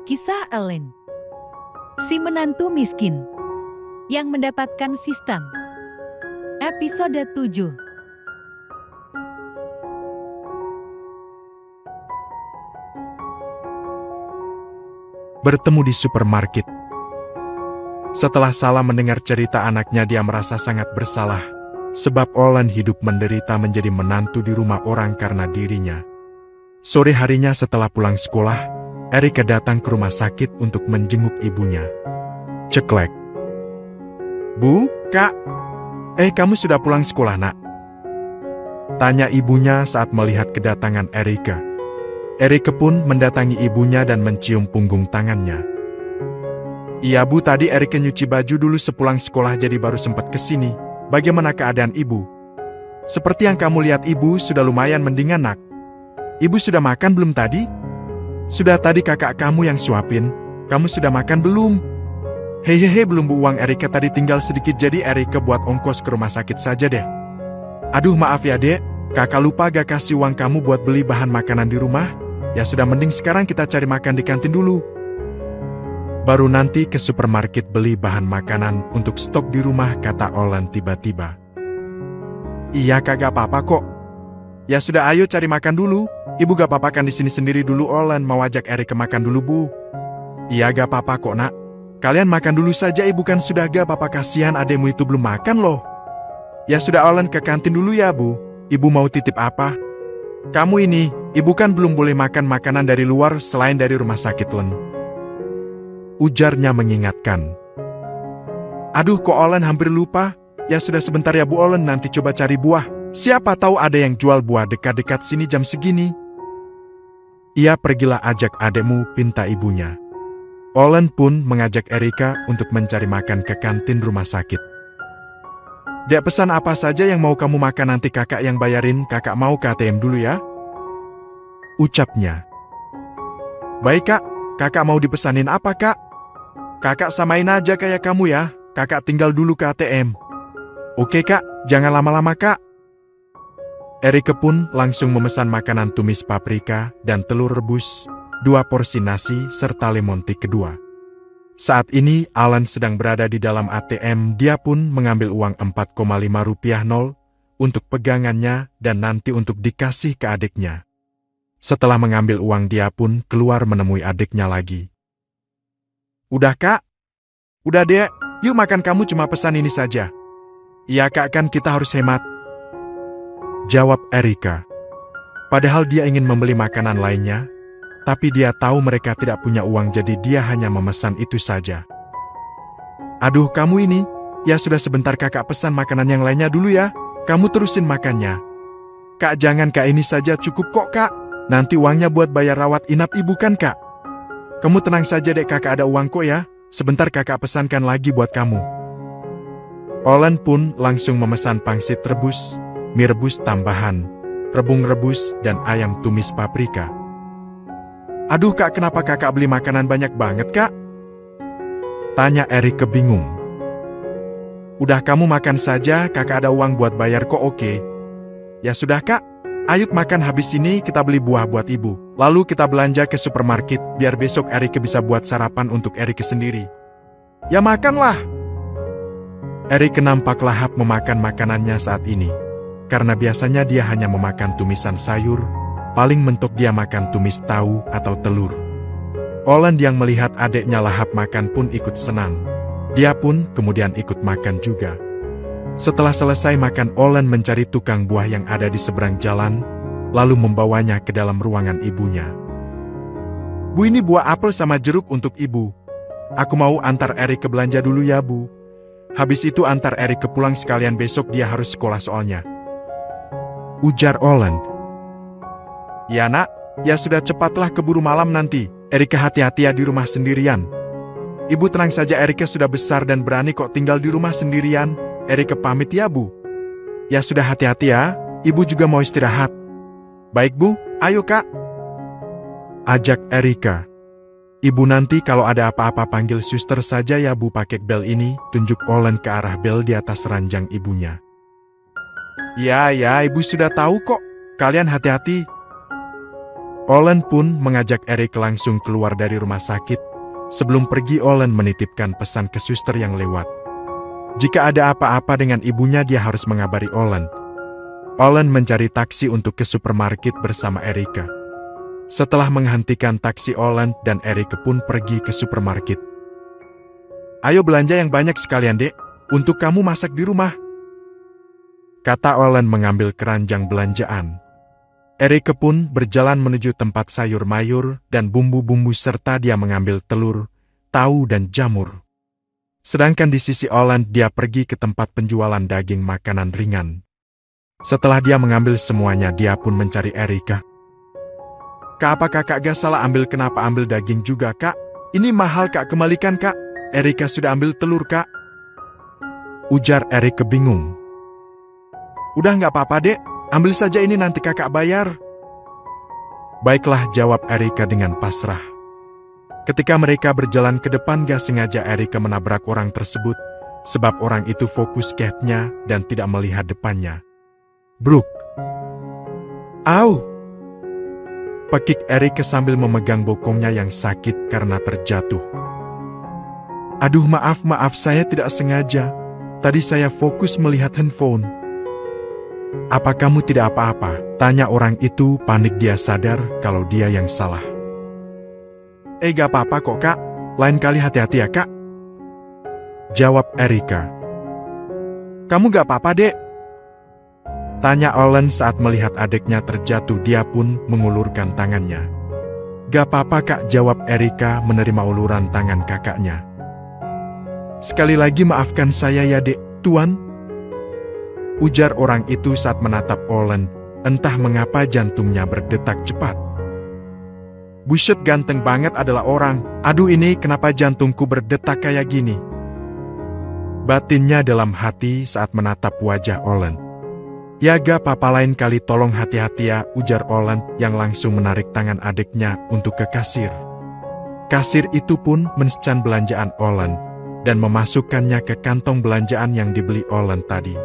Kisah Ellen, si menantu miskin yang mendapatkan sistem. Episode 7. Bertemu di supermarket. Setelah Salah mendengar cerita anaknya, dia merasa sangat bersalah, sebab Olen hidup menderita menjadi menantu di rumah orang karena dirinya. Sore harinya setelah pulang sekolah, Erika datang ke rumah sakit untuk menjenguk ibunya. Ceklek. "Bu, Kak, kamu sudah pulang sekolah, Nak?" tanya ibunya saat melihat kedatangan Erika. Erika pun mendatangi ibunya dan mencium punggung tangannya. "Iya Bu, tadi Erika nyuci baju dulu sepulang sekolah jadi baru sempat kesini. Bagaimana keadaan ibu?" "Seperti yang kamu lihat ibu sudah lumayan mendingan, Nak. Ibu sudah makan belum tadi?" "Sudah, tadi kakak kamu yang suapin. Kamu sudah makan belum?" "Hehehe, belum Bu, uang Erika tadi tinggal sedikit jadi Erika buat ongkos ke rumah sakit saja deh." "Aduh maaf ya Dek, kakak lupa gak kasih uang kamu buat beli bahan makanan di rumah. Ya sudah, mending sekarang kita cari makan di kantin dulu. Baru nanti ke supermarket beli bahan makanan untuk stok di rumah," kata Olen tiba-tiba. "Iya Kak, gak apa-apa kok." "Ya sudah, ayo cari makan dulu. Ibu gak apa-apa kan di sini sendiri dulu?" Olen mau ajak Erika makan dulu Bu. "Iya gak apa-apa kok Nak. Kalian makan dulu saja, ibu kan sudah gak apa-apa, kasihan ademu itu belum makan loh." "Ya sudah, Olen ke kantin dulu ya Bu. Ibu mau titip apa?" "Kamu ini, ibu kan belum boleh makan makanan dari luar selain dari rumah sakit Len," ujarnya mengingatkan. "Aduh kok Olen hampir lupa. Ya sudah, sebentar ya Bu, Olen nanti coba cari buah. Siapa tahu ada yang jual buah dekat-dekat sini jam segini." "Iya, pergilah ajak adekmu," pinta ibunya. Olen pun mengajak Erika untuk mencari makan ke kantin rumah sakit. "Dek, pesan apa saja yang mau kamu makan, nanti kakak yang bayarin, kakak mau ke ATM dulu ya," ucapnya. "Baik Kak, kakak mau dipesanin apa Kak?" "Kakak samain aja kayak kamu ya, kakak tinggal dulu ke ATM." "Oke Kak, jangan lama-lama Kak." Erika pun langsung memesan makanan tumis paprika dan telur rebus, 2 porsi nasi serta lemon tea kedua. Saat ini Alan sedang berada di dalam ATM. Dia pun mengambil uang 4,5 rupiah nol untuk pegangannya dan nanti untuk dikasih ke adiknya. Setelah mengambil uang, dia pun keluar menemui adiknya lagi. "Udah Kak? Udah Dek, yuk makan, kamu cuma pesan ini saja." "Iya Kak, kan kita harus hemat," jawab Erika. Padahal dia ingin membeli makanan lainnya, tapi dia tahu mereka tidak punya uang, jadi dia hanya memesan itu saja. "Aduh kamu ini, ya sudah, sebentar kakak pesan makanan yang lainnya dulu ya, kamu terusin makannya." "Kak jangan Kak, ini saja cukup kok Kak, nanti uangnya buat bayar rawat inap ibu kan Kak." "Kamu tenang saja Dek, kakak ada uang kok ya, sebentar kakak pesankan lagi buat kamu." Olen pun langsung memesan pangsit rebus, mie rebus tambahan, rebung rebus, dan ayam tumis paprika. "Aduh Kak, kenapa kakak beli makanan banyak banget Kak?" tanya Erika bingung. "Udah kamu makan saja, kakak ada uang buat bayar kok." "Oke. Ya sudah Kak, ayo makan, habis ini kita beli buah buat ibu. Lalu kita belanja ke supermarket, biar besok Erika bisa buat sarapan untuk Erika sendiri." "Ya makanlah." Erika nampak lahap memakan makanannya saat ini, karena biasanya dia hanya memakan tumisan sayur, paling mentok dia makan tumis tahu atau telur. Olen yang melihat adiknya lahap makan pun ikut senang. Dia pun kemudian ikut makan juga. Setelah selesai makan, Olen mencari tukang buah yang ada di seberang jalan, lalu membawanya ke dalam ruangan ibunya. "Bu, ini buah apel sama jeruk untuk ibu. Aku mau antar Erika belanja dulu ya Bu. Habis itu antar Erika pulang sekalian, besok dia harus sekolah soalnya," ujar Olen. "Ya Nak, ya sudah, cepatlah, keburu malam nanti. Erika hati-hati ya di rumah sendirian." "Ibu tenang saja, Erika sudah besar dan berani kok tinggal di rumah sendirian. Erika pamit ya Bu." "Ya sudah, hati-hati ya, ibu juga mau istirahat." "Baik Bu, ayo Kak," ajak Erika. "Ibu nanti kalau ada apa-apa panggil suster saja ya Bu, pakai bel ini," tunjuk Olen ke arah bel di atas ranjang ibunya. "Ya, ibu sudah tahu kok. Kalian hati-hati." Olen pun mengajak Erik langsung keluar dari rumah sakit. Sebelum pergi, Olen menitipkan pesan ke suster yang lewat. Jika ada apa-apa dengan ibunya, dia harus mengabari Olen. Olen mencari taksi untuk ke supermarket bersama Erika. Setelah menghentikan taksi, Olen dan Erika pun pergi ke supermarket. "Ayo belanja yang banyak sekalian, Dek, untuk kamu masak di rumah," kata Olen mengambil keranjang belanjaan. Erika pun berjalan menuju tempat sayur mayur dan bumbu-bumbu serta dia mengambil telur, tahu dan jamur. Sedangkan di sisi Olen, dia pergi ke tempat penjualan daging makanan ringan. Setelah dia mengambil semuanya, dia pun mencari Erika. "Kak, apa kakak gak salah ambil? Kenapa ambil daging juga, Kak? Ini mahal, Kak, kembalikan, Kak. Erika sudah ambil telur, Kak," ujar Erika bingung. "Udah gak apa-apa, Dek. Ambil saja ini, nanti kakak bayar." "Baiklah," jawab Erika dengan pasrah. Ketika mereka berjalan ke depan, gak sengaja Erika menabrak orang tersebut, sebab orang itu fokus capnya dan tidak melihat depannya. Bruk! "Au!" pekik Erika sambil memegang bokongnya yang sakit karena terjatuh. "Aduh, maaf, saya tidak sengaja. Tadi saya fokus melihat handphone." "Apa kamu tidak apa-apa?" tanya orang itu. Panik dia sadar kalau dia yang salah. Gak apa-apa kok, Kak. Lain kali hati-hati ya, Kak," jawab Erika. "Kamu gak apa-apa, Dek?" tanya Olen saat melihat adiknya terjatuh. Dia pun mengulurkan tangannya. "Gak apa-apa, Kak," jawab Erika menerima uluran tangan kakaknya. "Sekali lagi maafkan saya ya, Dek, Tuan," ujar orang itu saat menatap Olen. Entah mengapa jantungnya berdetak cepat. "Buset, ganteng banget adalah orang. Aduh, ini kenapa jantungku berdetak kayak gini?" batinnya dalam hati saat menatap wajah Olen. "Ya gak apa-apa, lain kali tolong hati-hati ya," ujar Olen yang langsung menarik tangan adiknya untuk ke kasir. Kasir itu pun men-scan belanjaan Olen dan memasukkannya ke kantong belanjaan yang dibeli Olen tadi.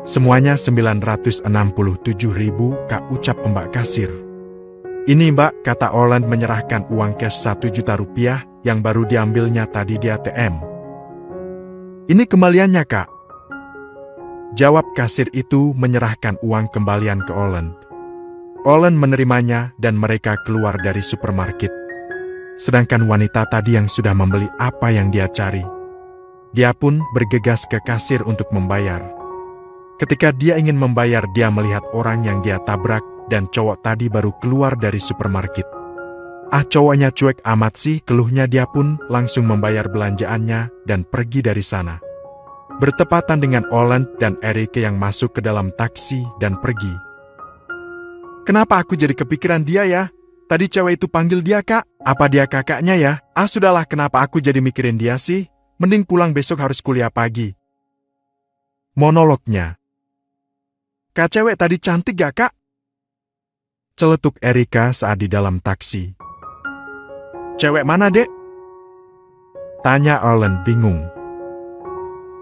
"Semuanya 967.000, Kak," ucap Mbak kasir. "Ini, Mbak," kata Olen menyerahkan uang cash 1 juta rupiah yang baru diambilnya tadi di ATM. "Ini kembaliannya, Kak," jawab kasir itu menyerahkan uang kembalian ke Olen. Olen menerimanya dan mereka keluar dari supermarket. Sedangkan wanita tadi yang sudah membeli apa yang dia cari, dia pun bergegas ke kasir untuk membayar. Ketika dia ingin membayar, dia melihat orang yang dia tabrak dan cowok tadi baru keluar dari supermarket. "Ah, cowoknya cuek amat sih," keluhnya. Dia pun langsung membayar belanjaannya dan pergi dari sana. Bertepatan dengan Olen dan Erika yang masuk ke dalam taksi dan pergi. "Kenapa aku jadi kepikiran dia ya? Tadi cewek itu panggil dia Kak. Apa dia kakaknya ya? Ah, sudahlah, kenapa aku jadi mikirin dia sih? Mending pulang, besok harus kuliah pagi." Monolognya. "Kak, cewek tadi cantik gak, Kak?" celetuk Erika saat di dalam taksi. "Cewek mana, Dek?" tanya Olen bingung.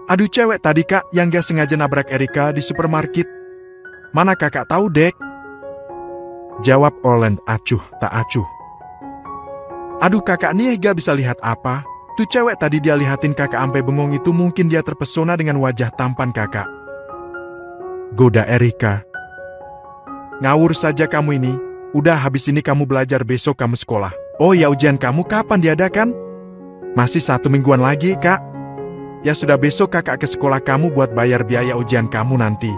"Aduh, cewek tadi, Kak, yang gak sengaja nabrak Erika di supermarket." "Mana kakak tahu, Dek?" jawab Olen acuh tak acuh. "Aduh, kakak nih gak bisa lihat apa. Tuh cewek tadi dia lihatin kakak ampe bengong itu, mungkin dia terpesona dengan wajah tampan kakak," goda Erika. "Ngawur saja kamu ini. Udah, habis ini kamu belajar, besok kamu sekolah. Oh ya, ujian kamu kapan diadakan?" "Masih 1 mingguan lagi, Kak." "Ya sudah, besok kakak ke sekolah kamu buat bayar biaya ujian kamu nanti."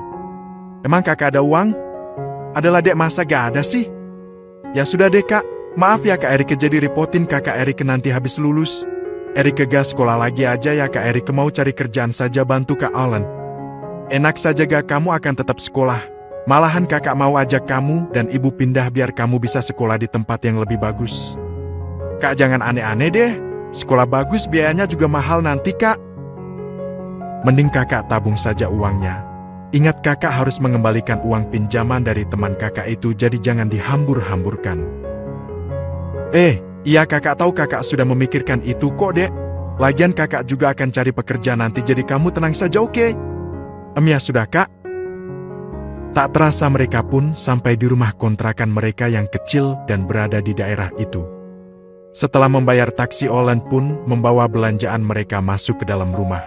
"Emang kakak ada uang?" "Adalah, Dek, masa gak ada sih?" "Ya sudah deh, Kak. Maaf ya, Kak Erika, jadi repotin kakak Erika nanti habis lulus. Erika gak sekolah lagi aja ya, Kak Erika mau cari kerjaan saja bantu Kak Olen." "Enak saja gak, kamu akan tetap sekolah. Malahan kakak mau ajak kamu dan ibu pindah biar kamu bisa sekolah di tempat yang lebih bagus." "Kak, jangan aneh-aneh deh. Sekolah bagus biayanya juga mahal nanti, Kak." "Mending kakak tabung saja uangnya. Ingat, kakak harus mengembalikan uang pinjaman dari teman kakak itu, jadi jangan dihambur-hamburkan." Iya, kakak tahu, kakak sudah memikirkan itu kok, Dek. Lagian kakak juga akan cari pekerjaan nanti, jadi kamu tenang saja, oke?" Ya sudah, Kak." Tak terasa mereka pun sampai di rumah kontrakan mereka yang kecil dan berada di daerah itu. Setelah membayar taksi, Olen pun membawa belanjaan mereka masuk ke dalam rumah.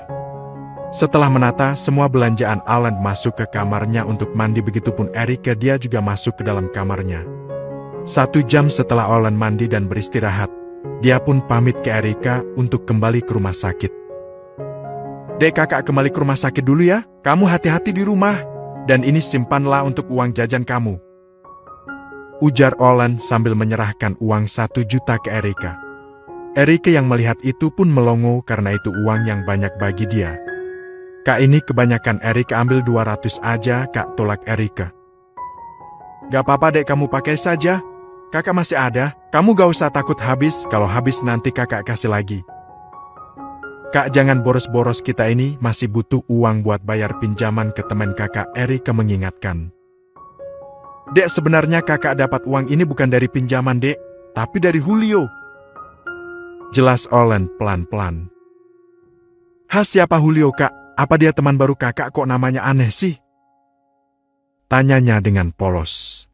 Setelah menata semua belanjaan, Alan masuk ke kamarnya untuk mandi, begitupun Erika, dia juga masuk ke dalam kamarnya. 1 jam setelah Olen mandi dan beristirahat, dia pun pamit ke Erika untuk kembali ke rumah sakit. "Dek, kakak kembali ke rumah sakit dulu ya, kamu hati-hati di rumah. Dan ini simpanlah untuk uang jajan kamu," ujar Olen sambil menyerahkan uang 1 juta ke Erika. Erika yang melihat itu pun melongo karena itu uang yang banyak bagi dia. "Kak, ini kebanyakan." "Erika, ambil 200 aja kak," tolak Erika. "Gak apa-apa dek, kamu pakai saja. Kakak masih ada, kamu gak usah takut habis, kalau habis nanti kakak kasih lagi." "Kak, jangan boros-boros, kita ini masih butuh uang buat bayar pinjaman ke teman kakak," Erika mengingatkan. "Dek, sebenarnya kakak dapat uang ini bukan dari pinjaman dek, tapi dari Julio," jelas Olen pelan-pelan. "Hah, siapa Julio kak? Apa dia teman baru kakak, kok namanya aneh sih?" tanyanya dengan polos.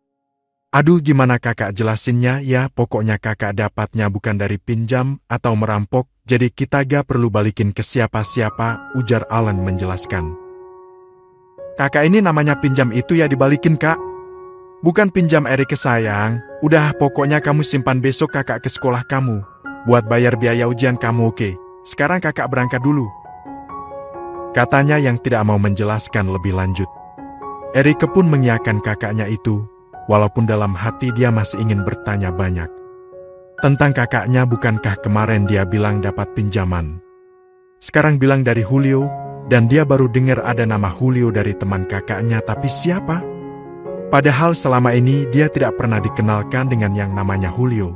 "Aduh, gimana kakak jelasinnya ya, pokoknya kakak dapatnya bukan dari pinjam atau merampok, jadi kita gak perlu balikin ke siapa-siapa," ujar Alan menjelaskan. "Kakak, ini namanya pinjam itu ya dibalikin kak. Bukan pinjam Erika sayang, udah pokoknya kamu simpan, besok kakak ke sekolah kamu, buat bayar biaya ujian kamu, oke? Sekarang kakak berangkat dulu," katanya yang tidak mau menjelaskan lebih lanjut. Erika pun mengiyakan kakaknya itu, walaupun dalam hati dia masih ingin bertanya banyak tentang kakaknya. Bukankah kemarin dia bilang dapat pinjaman? Sekarang bilang dari Julio, dan dia baru dengar ada nama Julio dari teman kakaknya, tapi siapa? Padahal selama ini dia tidak pernah dikenalkan dengan yang namanya Julio.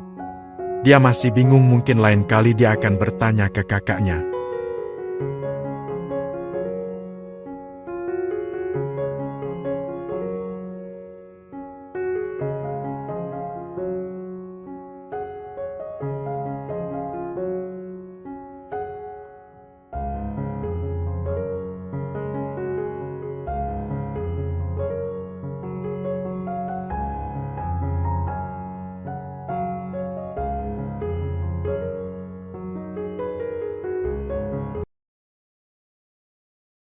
Dia masih bingung, mungkin lain kali dia akan bertanya ke kakaknya.